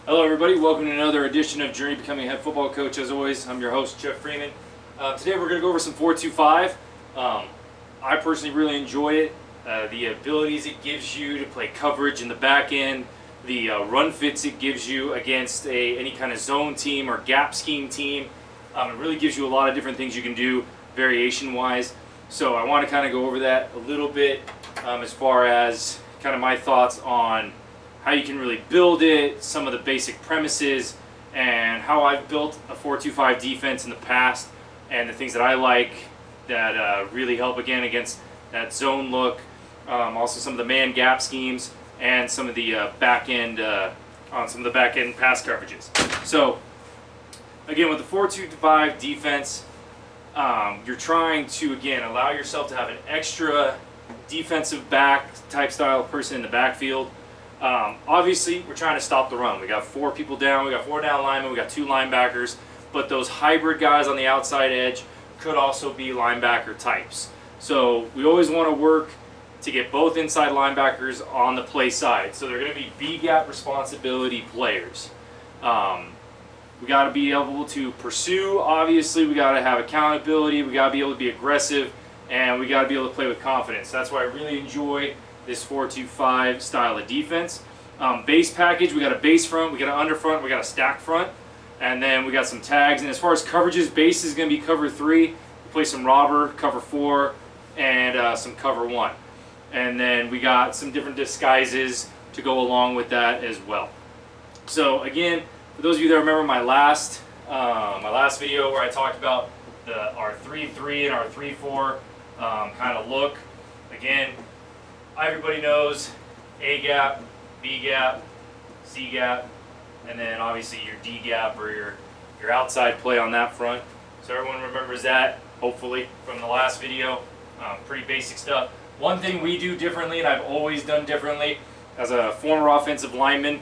Hello everybody, welcome to another edition of Journey Becoming a Head Football Coach. As always, I'm your host, Jeff Freeman. Today we're going to go over some 4-2-5. I personally really enjoy it. The abilities it gives you to play coverage in the back end, the run fits it gives you against any kind of zone team or gap scheme team. It really gives you a lot of different things you can do variation-wise. So I want to kind of go over that a little bit as far as kind of my thoughts on how you can really build it, some of the basic premises, and how I've built a 4-2-5 defense in the past, and the things that I like that really help again against that zone look. Also some of the man gap schemes and some of the back end on some of the back end pass coverages. So again, with the 4-2-5 defense, you're trying to again allow yourself to have an extra defensive back type style person in the backfield. Obviously, we're trying to stop the run. We got 4 people down. We got 4 down linemen. We got 2 linebackers. But those hybrid guys on the outside edge could also be linebacker types. So we always want to work to get both inside linebackers on the play side. So they're going to be B-gap responsibility players. We got to be able to pursue. Obviously, we got to have accountability. We got to be able to be aggressive, and we got to be able to play with confidence. That's why I really enjoy this 4-2-5 style of defense. Base package, we got a base front, we got an under front, we got a stack front, and then we got some tags. And as far as coverages, base is going to be cover 3. We play some robber, cover 4, and some cover 1. And then we got some different disguises to go along with that as well. So again, for those of you that remember my last video where I talked about our 3-3 and our 3-4 kind of look, again, everybody knows A gap, B gap, C gap, and then obviously your D gap or your outside play on that front. So everyone remembers that, hopefully, from the last video. Pretty basic stuff. One thing we do differently, and I've always done differently, as a former offensive lineman,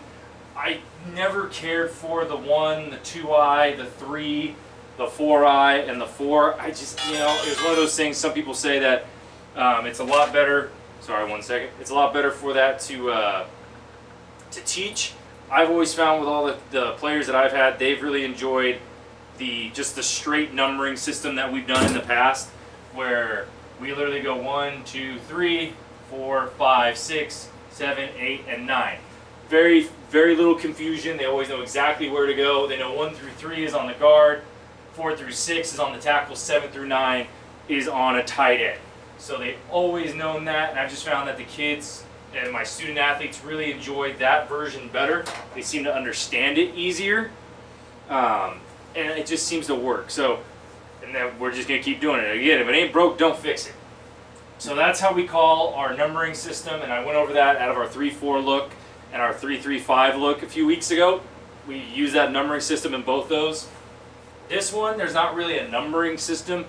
I never cared for the 1, the 2-eye, the 3, the 4-eye, and the 4. I just, it was one of those things, some people say that it's a lot better. Sorry, one second. It's a lot better for that to teach. I've always found with all the players that I've had, they've really enjoyed just the straight numbering system that we've done in the past, where we literally go 1, 2, 3, 4, 5, 6, 7, 8, and 9. Very, very little confusion. They always know exactly where to go. They know 1 through 3 is on the guard, 4 through 6 is on the tackle, 7 through 9 is on a tight end. So they've always known that, and I've just found that the kids and my student athletes really enjoy that version better. They seem to understand it easier, and it just seems to work. So, and then we're just going to keep doing it. Again, if it ain't broke, don't fix it. So that's how we call our numbering system, and I went over that out of our 3-4 look and our 3-3-5 look a few weeks ago. We use that numbering system in both those. This one, there's not really a numbering system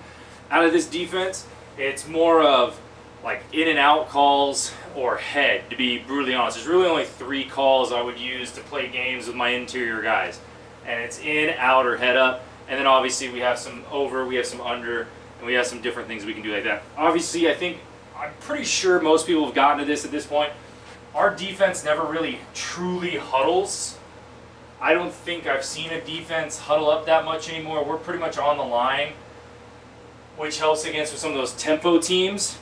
out of this defense. It's more of like in and out calls or head, to be brutally honest. There's really only 3 calls I would use to play games with my interior guys. And it's in, out, or head up. And then obviously we have some over, we have some under, and we have some different things we can do like that. Obviously, I'm pretty sure most people have gotten to this at this point. Our defense never really truly huddles. I don't think I've seen a defense huddle up that much anymore. We're pretty much on the line, which helps against with some of those tempo teams.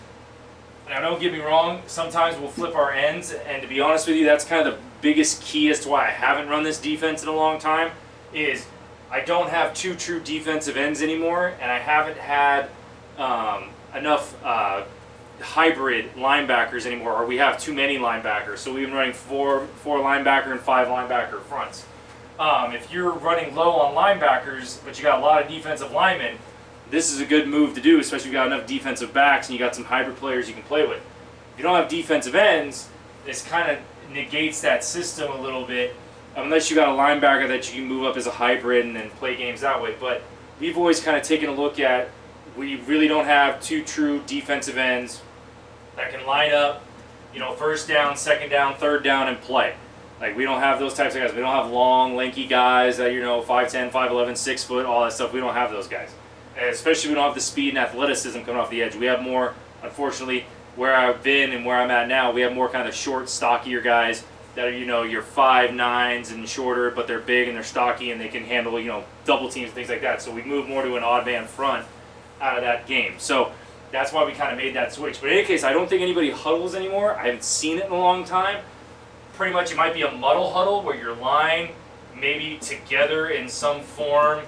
Now, don't get me wrong, sometimes we'll flip our ends, and to be honest with you, that's kind of the biggest key as to why I haven't run this defense in a long time, is I don't have 2 true defensive ends anymore, and I haven't had enough hybrid linebackers anymore, or we have too many linebackers, so we've been running 4 linebacker and 5 linebacker fronts. If you're running low on linebackers, but you got a lot of defensive linemen, this is a good move to do, especially if you got enough defensive backs and you got some hybrid players you can play with. If you don't have defensive ends, this kind of negates that system a little bit, unless you got a linebacker that you can move up as a hybrid and then play games that way. But we've always kind of taken a look at, we really don't have 2 true defensive ends that can line up, first down, second down, third down, and play. Like, we don't have those types of guys. We don't have long, lanky guys that, 5'10", 5'11", 6 foot, all that stuff. We don't have those guys. And especially we don't have the speed and athleticism coming off the edge. We have more, unfortunately, where I've been and where I'm at now, we have more kind of short, stockier guys that are, your 5'9s and shorter, but they're big and they're stocky and they can handle, double teams and things like that. So we move more to an odd man front out of that game. So that's why we kind of made that switch. But in any case, I don't think anybody huddles anymore. I haven't seen it in a long time. Pretty much it might be a muddle huddle where your line maybe together in some form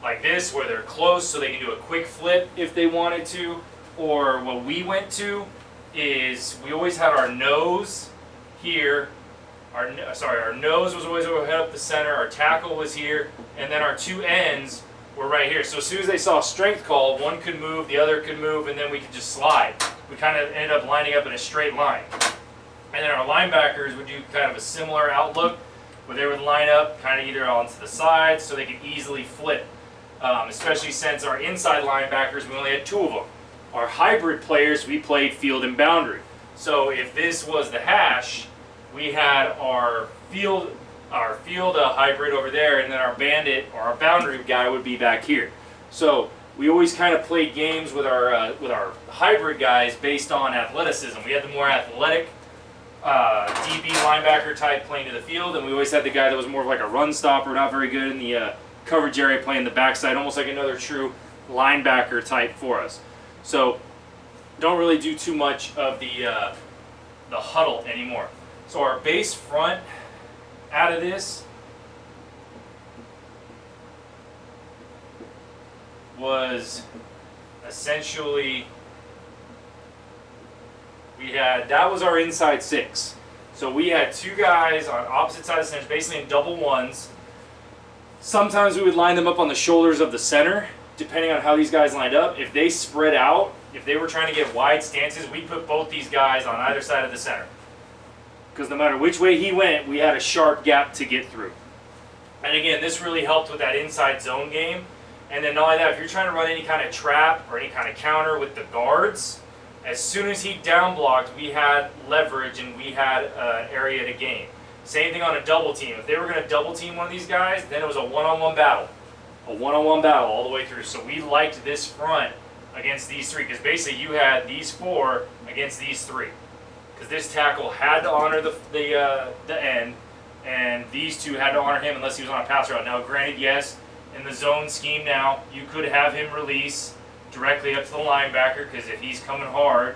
like this, where they're close so they can do a quick flip if they wanted to. Or what we went to is we always had our nose here. Our nose was always overhead up the center, our tackle was here, and then our two ends were right here. So as soon as they saw a strength call, one could move, the other could move, and then we could just slide. We kind of ended up lining up in a straight line. And then our linebackers would do kind of a similar outlook, where they would line up kind of either onto the sides so they could easily flip. Especially since our inside linebackers, we only had two of them. Our hybrid players, we played field and boundary. So if this was the hash, we had our field hybrid over there, and then our bandit or our boundary guy would be back here. So we always kind of played games with our hybrid guys based on athleticism. We had the more athletic DB linebacker type playing to the field, and we always had the guy that was more of like a run stopper, not very good in the coverage area, playing the backside, almost like another true linebacker type for us. So don't really do too much of the huddle anymore. So our base front out of this was essentially, that was our inside six. So we had two guys on opposite sides of the center, basically in double ones. Sometimes we would line them up on the shoulders of the center, depending on how these guys lined up. If they spread out, if they were trying to get wide stances, we put both these guys on either side of the center. Because no matter which way he went, we had a sharp gap to get through. And again, this really helped with that inside zone game. And then not only that, if you're trying to run any kind of trap or any kind of counter with the guards, as soon as he down blocked, we had leverage and we had an area to gain. Same thing on a double team. If they were going to double team one of these guys, then it was a one-on-one battle. A one-on-one battle all the way through. So we liked this front against these three, because basically you had these four against these three. Because this tackle had to honor the end, and these two had to honor him unless he was on a pass route. Now, granted, yes, in the zone scheme now, you could have him release directly up to the linebacker, because if he's coming hard,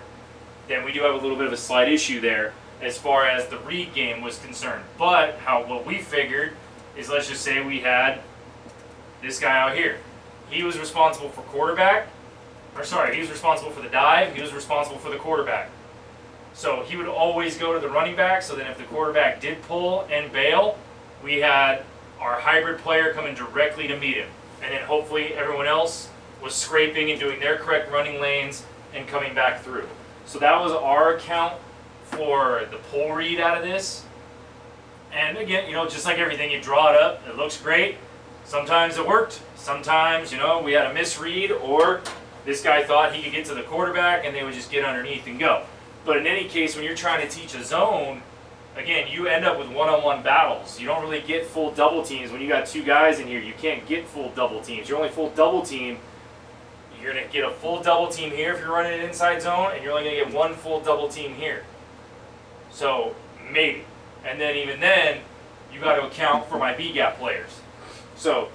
then we do have a little bit of a slight issue there as far as the read game was concerned. But what we figured is, let's just say we had this guy out here. He was responsible for he was responsible for the dive, he was responsible for the quarterback. So he would always go to the running back, so then if the quarterback did pull and bail, we had our hybrid player coming directly to meet him. And then hopefully everyone else was scraping and doing their correct running lanes and coming back through. So that was our account for the pull read out of this. And again, just like everything, you draw it up, it looks great. Sometimes it worked. Sometimes, we had a misread, or this guy thought he could get to the quarterback and they would just get underneath and go. But in any case, when you're trying to teach a zone, again, you end up with one-on-one battles. You don't really get full double teams. When you got two guys in here, you can't get full double teams. You're only full double team. You're going to get a full double team here if you're running an inside zone, and you're only going to get one full double team here. So, maybe. And then even then, you got to account for my B-gap players. So,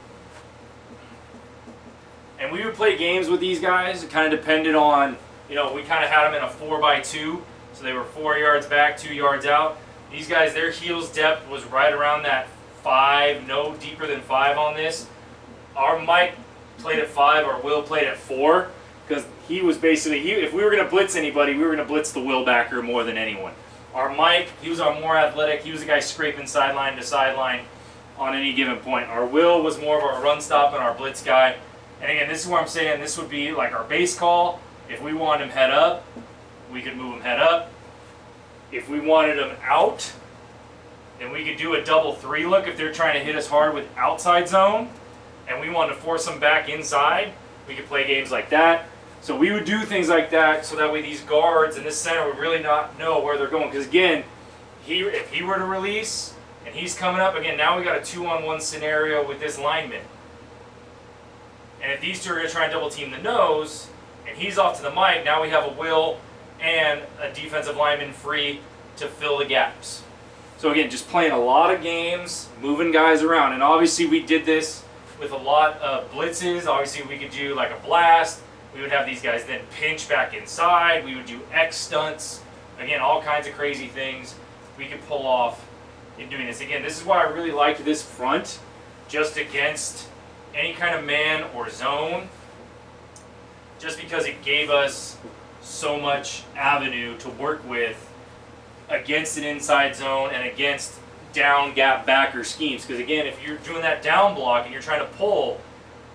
and we would play games with these guys. It kind of depended on, we kind of had them in a 4x2. So they were 4 yards back, 2 yards out. These guys, their heels depth was right around that 5, no deeper than 5 on this. Our Mike played at 5, our Will played at 4, because he was basically, if we were going to blitz anybody, we were going to blitz the Will backer more than anyone. Our Mike, he was our more athletic. He was the guy scraping sideline to sideline on any given point. Our Will was more of our run stop and our blitz guy. And again, this is where I'm saying this would be like our base call. If we wanted him head up, we could move him head up. If we wanted him out, then we could do a double 3 look if they're trying to hit us hard with outside zone, and we wanted to force them back inside, we could play games like that. So we would do things like that so that way these guards in this center would really not know where they're going. Because again, if he were to release and he's coming up, again, now we got a 2-on-1 scenario with this lineman. And if these two are going to try and double team the nose, and he's off to the mic, now we have a Will and a defensive lineman free to fill the gaps. So So again, just playing a lot of games, moving guys around. And obviously we did this with a lot of blitzes. Obviously we could do like a blast. We would have these guys then pinch back inside. We would do X stunts. Again, all kinds of crazy things we could pull off in doing this. Again, this is why I really liked this front, just against any kind of man or zone, just because it gave us so much avenue to work with against an inside zone and against down gap backer schemes. Because again, if you're doing that down block and you're trying to pull,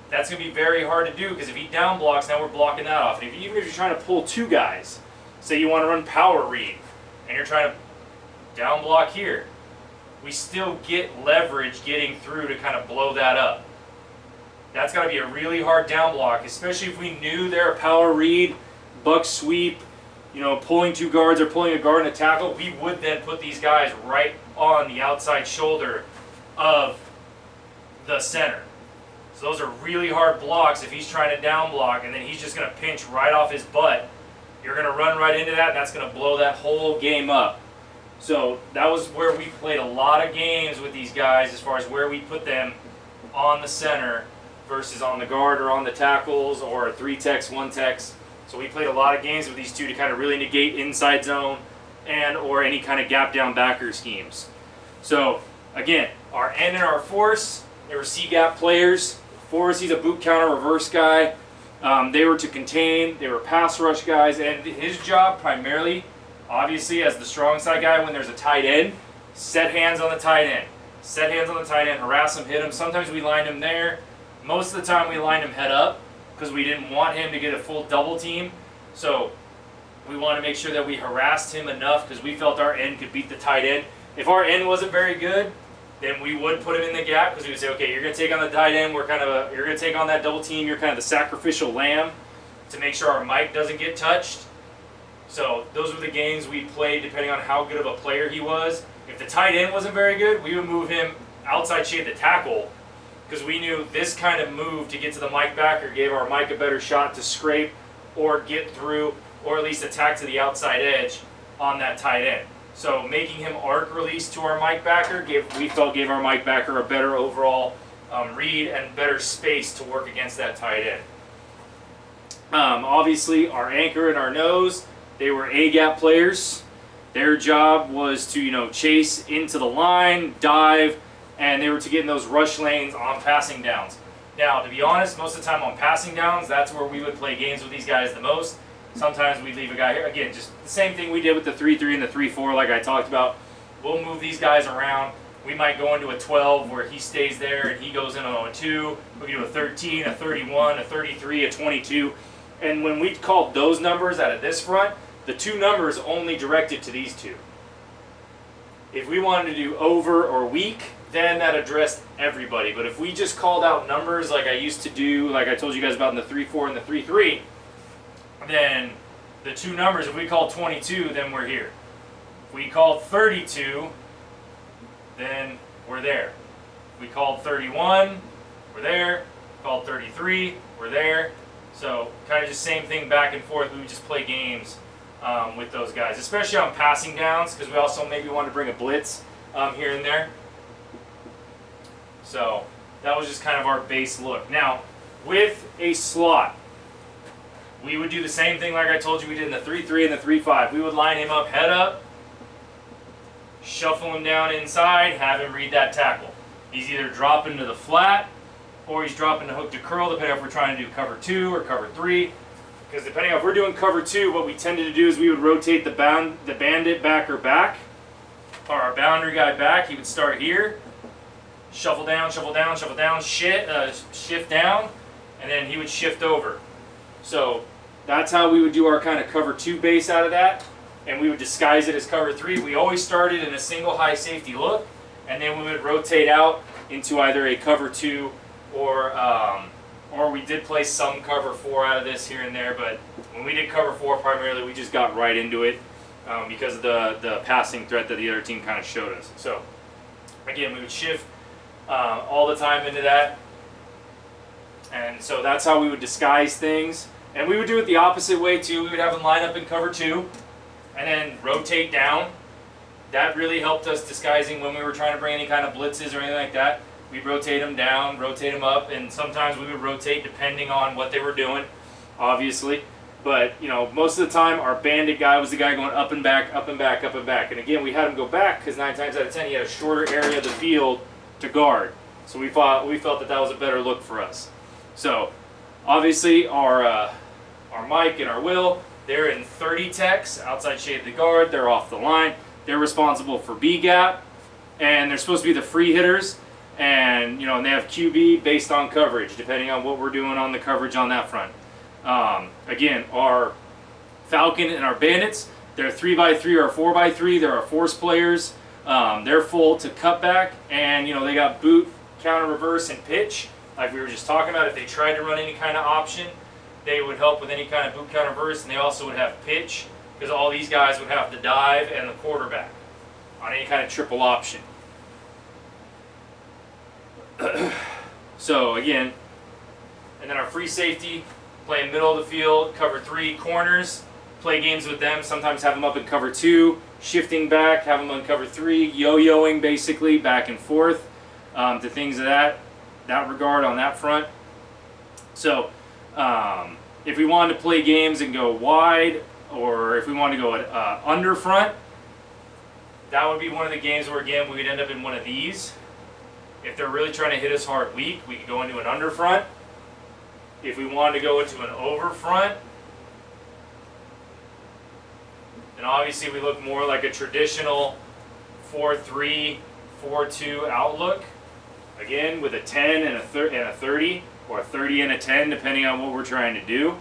that's going to be very hard to do, because if he down blocks, now we're blocking that off. And even if you're trying to pull two guys, say you want to run power read and you're trying to down block here, we still get leverage getting through to kind of blow that up. That's got to be a really hard down block, especially if we knew they're a power read, buck sweep, pulling two guards or pulling a guard and a tackle. We would then put these guys right on the outside shoulder of the center. So those are really hard blocks if he's trying to down block, and then he's just going to pinch right off his butt. You're going to run right into that, and that's going to blow that whole game up. So that was where we played a lot of games with these guys, as far as where we put them on the center versus on the guard or on the tackles or 3-techs, 1-techs. So we played a lot of games with these two to kind of really negate inside zone and or any kind of gap down backer schemes. So again, our end and our force, they were C-gap players. Force, he's a boot counter reverse guy. They were to contain, they were pass rush guys, and his job primarily, obviously as the strong side guy when there's a tight end, set hands on the tight end. Set hands on the tight end, harass him, hit him. Sometimes we lined him there. Most of the time we lined him head up because we didn't want him to get a full double team. So we wanted to make sure that we harassed him enough because we felt our end could beat the tight end. If our end wasn't very good, then we would put him in the gap, because we would say, okay, you're going to take on the tight end. You're going to take on that double team. You're kind of the sacrificial lamb to make sure our mic doesn't get touched. So those were the games we played depending on how good of a player he was. If the tight end wasn't very good, we would move him outside shade the tackle, because we knew this kind of move to get to the mic backer gave our mic a better shot to scrape or get through or at least attack to the outside edge on that tight end. So making him arc release to our mic backer we felt gave our mic backer a better overall read and better space to work against that tight end. Obviously, our anchor and our nose, they were A-gap players. Their job was to chase into the line, dive, and they were to get in those rush lanes on passing downs. Now, to be honest, most of the time on passing downs, that's where we would play games with these guys the most. Sometimes we'd leave a guy here. Again, just the same thing we did with the 3-3 and the 3-4 like I talked about. We'll move these guys around. We might go into a 12 where he stays there and he goes in on a 2. We can do a 13, a 31, a 33, a 22. And when we called those numbers out of this front, the two numbers only directed to these two. If we wanted to do over or weak, then that addressed everybody. But if we just called out numbers like I used to do, like I told you guys about in the 3-4 and the 3-3, then the two numbers, if we call 22, then we're here. If we called 32, then we're there. If we called 31, we're there. Called 33, we're there. So kind of just same thing back and forth. We would just play games with those guys, especially on passing downs, because we also maybe wanted to bring a blitz here and there. So that was just kind of our base look. Now, with a slot, we would do the same thing like I told you we did in the 3-3 and the 3-5. We would line him up head up, shuffle him down inside, have him read that tackle. He's either dropping to the flat or he's dropping the hook to curl, depending if we're trying to do cover 2 or cover 3. Because depending on if we're doing cover 2, what we tended to do is we would rotate the bandit backer back, or our boundary guy back. He would start here, shuffle down, shuffle down, shuffle down, shift down, and then he would shift over. So that's how we would do our kind of cover 2 base out of that, and we would disguise it as cover 3. We always started in a single high safety look, and then we would rotate out into either a cover 2 or we did play some cover 4 out of this here and there, but when we did cover 4 primarily, we just got right into it because of the passing threat that the other team kind of showed us. So again, we would shift all the time into that, and so that's how we would disguise things. And we would do it the opposite way too. We would have them line up in cover 2 and then rotate down that really helped us disguising when we were trying to bring any kind of blitzes or anything like that. We'd rotate them down, rotate them up, and sometimes we would rotate depending on what they were doing, obviously. But, you know, most of the time our bandit guy was the guy going up and back, up and back, up and back. And again, we had him go back because 9 times out of 10 he had a shorter area of the field to guard. So we felt that that was a better look for us. So, obviously, our Mike and our Will, they're in 30 techs, outside shade of the guard, they're off the line. They're responsible for B gap, and they're supposed to be the free hitters. And, you know, and they have QB based on coverage, depending on what we're doing on the coverage on that front. Again, our Falcon and our Bandits, they're 3x3 or 4x3. They're our force players. They're full to cutback, and, you know, they got boot, counter, reverse, and pitch, like we were just talking about. If they tried to run any kind of option, they would help with any kind of boot, counter, reverse, and they also would have pitch, because all these guys would have the dive and the quarterback on any kind of triple option. So again, and then our free safety, play in middle of the field, cover 3 corners, play games with them, sometimes have them up in cover 2, shifting back, have them in cover 3, yo-yoing basically back and forth, to things of that regard on that front. So if we wanted to play games and go wide, or if we wanted to go under front, that would be one of the games where, again, we would end up in one of these. If they're really trying to hit us hard weak, we could go into an under front. If we wanted to go into an over front, then obviously we look more like a traditional 4-3, 4-2 outlook. Again, with a 10 and a 30, or a 30 and a 10, depending on what we're trying to do.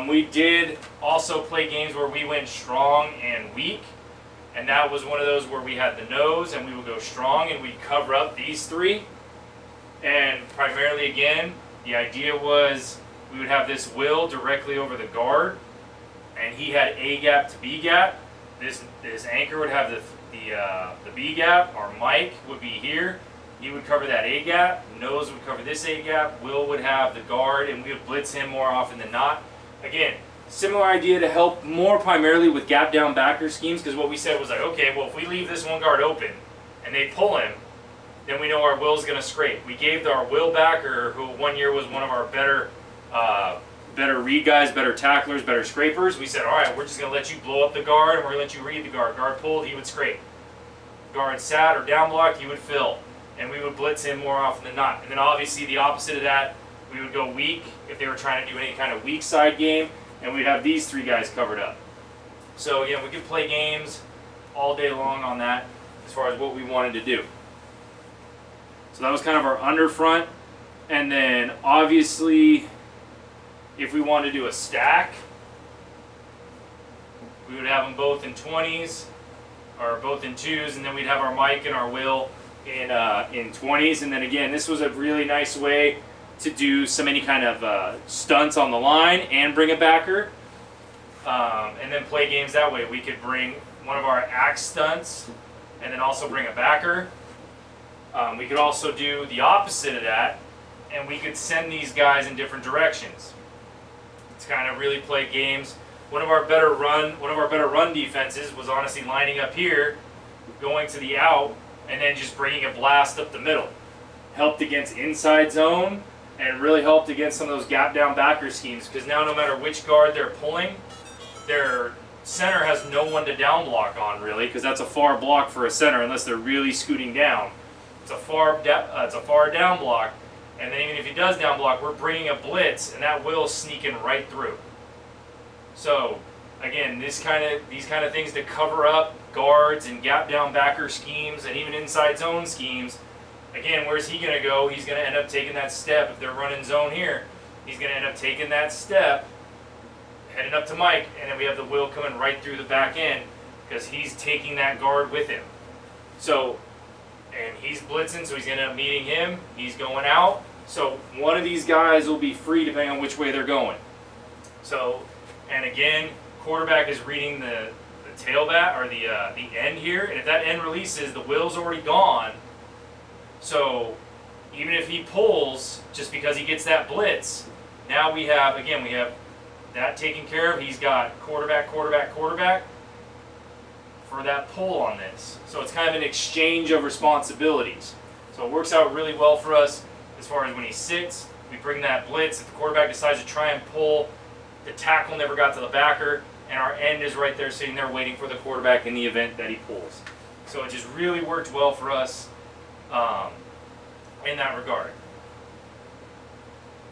We did also play games where we went strong and weak. And that was one of those where we had the nose and we would go strong and we'd cover up these 3. And primarily, again, the idea was we would have this Will directly over the guard, and he had A gap to B gap. This anchor would have the B gap. Our Mike would be here. He would cover that A gap. Nose would cover this A gap. Will would have the guard, and we would blitz him more often than not. Again, similar idea to help more primarily with gap down backer schemes, because what we said was like, okay, well, if we leave this one guard open and they pull him, then we know our Will's going to scrape. We gave our Will backer, who one year was one of our better read guys, better tacklers, better scrapers. We said, all right, we're just going to let you blow up the guard, and we're going to let you read the guard. Guard pulled, he would scrape. Guard sat or down blocked, he would fill. And we would blitz him more often than not. And then obviously the opposite of that, we would go weak if they were trying to do any kind of weak side game, and we'd have these 3 guys covered up. So again, we could play games all day long on that as far as what we wanted to do. So that was kind of our under front. And then obviously, if we wanted to do a stack, we would have them both in 20s or both in 2s, and then we'd have our Mike and our Will in 20s. And then again, this was a really nice way to do any kind of stunts on the line and bring a backer, and then play games that way. We could bring one of our axe stunts and then also bring a backer. We could also do the opposite of that, and we could send these guys in different directions to kind of really play games. One of our better run defenses was honestly lining up here, going to the out, and then just bringing a blast up the middle. Helped against inside zone, and really helped against some of those gap down backer schemes, because now no matter which guard they're pulling, their center has no one to down block on, really, because that's a far block for a center unless they're really scooting down. It's a far down block, and then even if he does down block, we're bringing a blitz, and that will sneaking right through. So again, these kind of things to cover up guards and gap down backer schemes and even inside zone schemes. Again, where's he going to go? He's going to end up taking that step. If they're running zone here, he's going to end up taking that step, heading up to Mike, and then we have the Will coming right through the back end because he's taking that guard with him. So, and he's blitzing, so he's going to end up meeting him. He's going out. So one of these guys will be free depending on which way they're going. So, and again, quarterback is reading the tailback or the end here, and if that end releases, the Will's already gone. So even if he pulls, just because he gets that blitz, now we have that taken care of. He's got quarterback for that pull on this. So it's kind of an exchange of responsibilities. So it works out really well for us as far as when he sits, we bring that blitz. If the quarterback decides to try and pull, the tackle never got to the backer, and our end is right there sitting there waiting for the quarterback in the event that he pulls. So it just really worked well for us in that regard.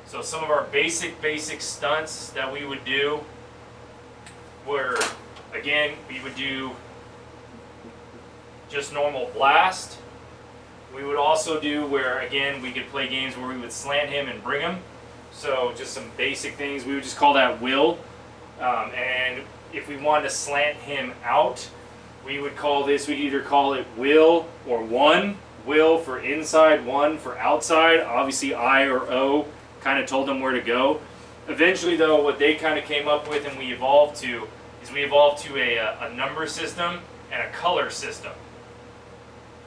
So some of our basic stunts that we would do were, again, we would do just normal blast. We would also do where, again, we could play games where we would slant him and bring him. So just some basic things. We would just call that will. And if we wanted to slant him out, we would call this, we'd either call it will or one. Will for inside, one for outside. Obviously I or O kind of told them where to go. Eventually though, what they kind of came up with and we evolved to is we evolved to a number system and a color system.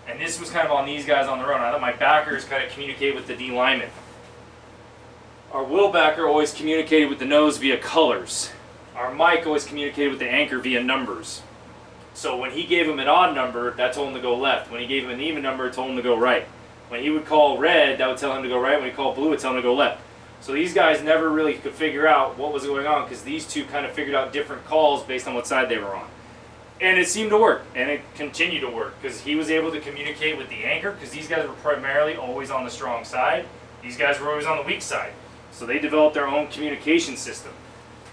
And this was kind of on these guys on their own. I let my backers kind of communicate with the D linemen. Our will backer always communicated with the nose via colors. Our Mike always communicated with the anchor via numbers. So when he gave him an odd number, that told him to go left. When he gave him an even number, it told him to go right. When he would call red, that would tell him to go right. When he called blue, it would tell him to go left. So these guys never really could figure out what was going on because these two kind of figured out different calls based on what side they were on. And it seemed to work, and it continued to work because he was able to communicate with the anchor because these guys were primarily always on the strong side. These guys were always on the weak side. So they developed their own communication system.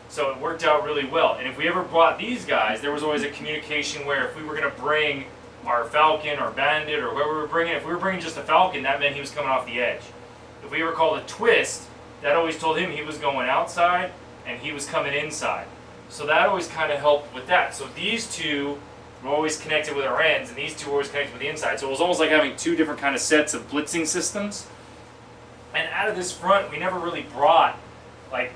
So it worked out really well. And if we ever brought these guys, there was always a communication where if we were going to bring our Falcon or Bandit or whoever we were bringing, if we were bringing just a Falcon, that meant he was coming off the edge. If we ever called a twist, that always told him he was going outside and he was coming inside. So that always kind of helped with that. So these two were always connected with our ends, and these two were always connected with the inside. So it was almost like having two different kind of sets of blitzing systems. And out of this front, we never really brought like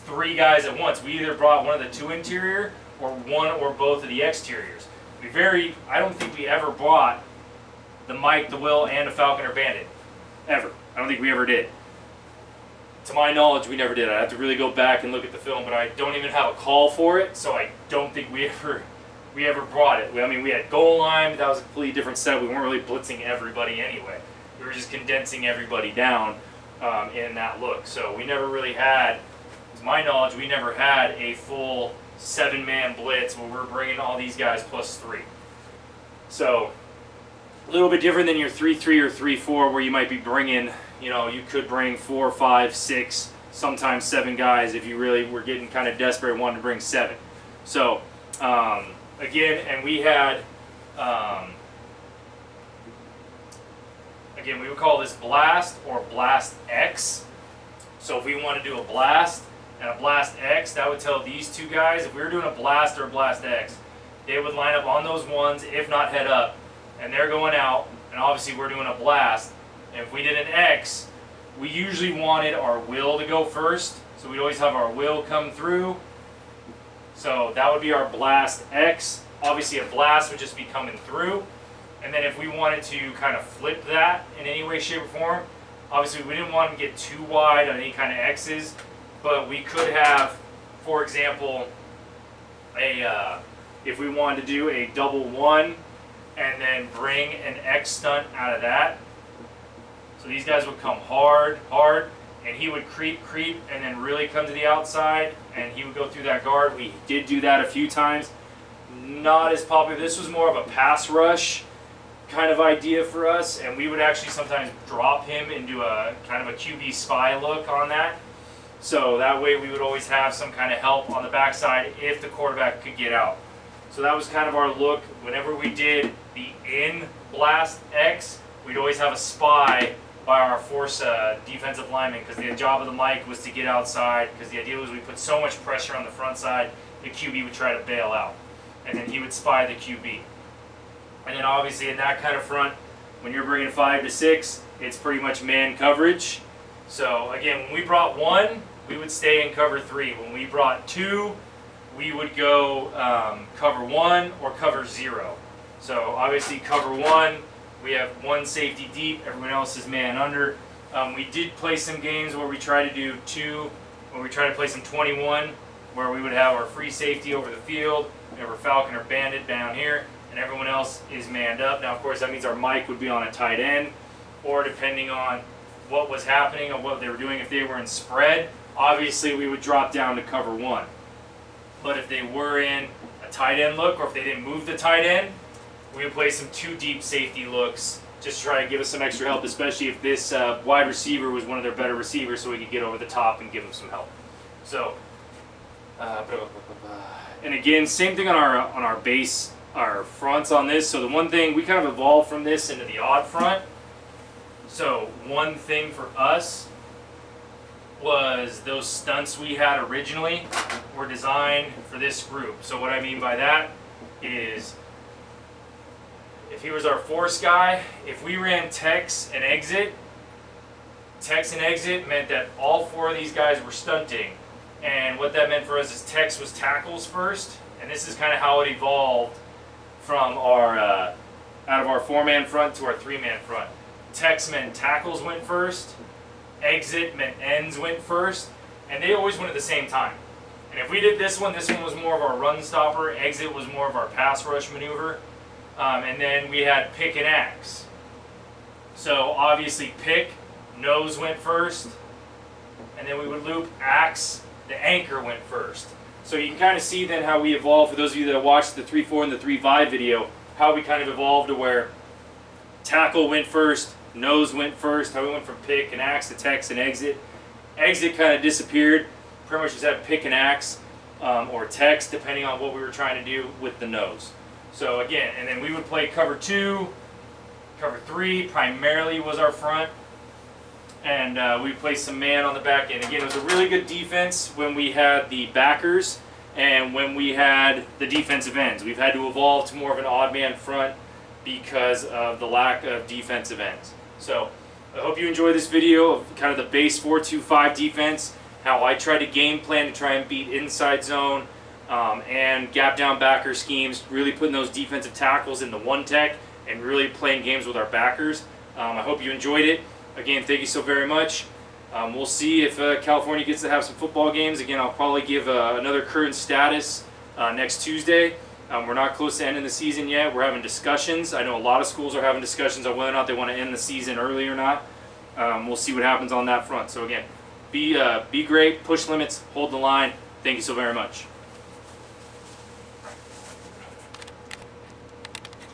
three guys at once. We either brought one of the two interior or one or both of the exteriors. I don't think we ever brought the Mike, the Will, and a Falcon or Bandit. Ever. I don't think we ever did. To my knowledge, we never did. I have to really go back and look at the film, but I don't even have a call for it, so I don't think we ever brought it. I mean, we had goal line, but that was a completely different set. We weren't really blitzing everybody anyway. We were just condensing everybody down in that look. So we never really had, to my knowledge, we never had a full 7-man blitz where we're bringing all these guys plus 3. So a little bit different than your 3-3 or 3-4 where you might be bringing, you could bring 4, 5, 6, sometimes 7 guys if you really were getting kind of desperate and wanted to bring 7. So again, and we had, again, we would call this blast or blast X. So if we want to do a blast and a blast X, that would tell these two guys, if we were doing a blast or a blast X, they would line up on those ones, if not head up, and they're going out, and obviously we're doing a blast. And if we did an X, we usually wanted our will to go first, so we'd always have our will come through. So that would be our blast X. Obviously a blast would just be coming through. And then if we wanted to kind of flip that in any way, shape, or form, obviously we didn't want to get too wide on any kind of X's, but we could have, for example, if we wanted to do a double 1 and then bring an X stunt out of that. So these guys would come hard, and he would creep, and then really come to the outside, and he would go through that guard. We did do that a few times. Not as popular. This was more of a pass rush kind of idea for us, and we would actually sometimes drop him into a kind of a QB spy look on that. So that way we would always have some kind of help on the backside if the quarterback could get out. So that was kind of our look. Whenever we did the in blast X, we'd always have a spy by our force defensive lineman, because the job of the Mike was to get outside, because the idea was we put so much pressure on the front side, the QB would try to bail out, and then he would spy the QB. And then obviously in that kind of front, when you're bringing 5 to 6, it's pretty much man coverage. So again, when we brought 1, we would stay in cover 3. When we brought 2, we would go cover 1 or cover 0. So obviously cover 1, we have 1 safety deep, everyone else is man under. We did play some games where we try to do 2, where we try to play some 21, where we would have our free safety over the field, we have our Falcon or Bandit down here, and everyone else is manned up. Now, of course, that means our mic would be on a tight end, or depending on what was happening or what they were doing, if they were in spread, obviously we would drop down to cover 1. But if they were in a tight end look, or if they didn't move the tight end, we would play some 2 deep safety looks just to try to give us some extra help, especially if this wide receiver was one of their better receivers, so we could get over the top and give them some help. So, and again, same thing on our base, our fronts on this. So the one thing, we kind of evolved from this into the odd front. So one thing for us was those stunts we had originally were designed for this group. So what I mean by that is, if he was our force guy, if we ran text and exit meant that all 4 of these guys were stunting. And what that meant for us is text was tackles first, and this is kind of how it evolved from our out of our 4-man front to our 3-man front. Text meant tackles went first, exit meant ends went first, and they always went at the same time. And if we did this one was more of our run stopper, exit was more of our pass rush maneuver, and then we had pick and axe. So obviously pick, nose went first, and then we would loop axe, the anchor went first. So you can kind of see then how we evolved, for those of you that watched the 3-4 and the 3-5 video, how we kind of evolved to where tackle went first, nose went first, how we went from pick and axe to text and exit. Exit kind of disappeared, pretty much just had pick and axe or text, depending on what we were trying to do with the nose. So again, and then we would play cover 2, cover 3 primarily was our front, and we played some man on the back end. Again, it was a really good defense when we had the backers and when we had the defensive ends. We've had to evolve to more of an odd man front because of the lack of defensive ends. So I hope you enjoy this video of kind of the base 4-2-5 defense, how I try to game plan to try and beat inside zone and gap down backer schemes, really putting those defensive tackles in the one tech and really playing games with our backers. I hope you enjoyed it. Again, thank you so very much. We'll see if California gets to have some football games. Again, I'll probably give another current status next Tuesday. We're not close to ending the season yet. We're having discussions. I know a lot of schools are having discussions on whether or not they want to end the season early or not. We'll see what happens on that front. So again, be great, push limits, hold the line. Thank you so very much.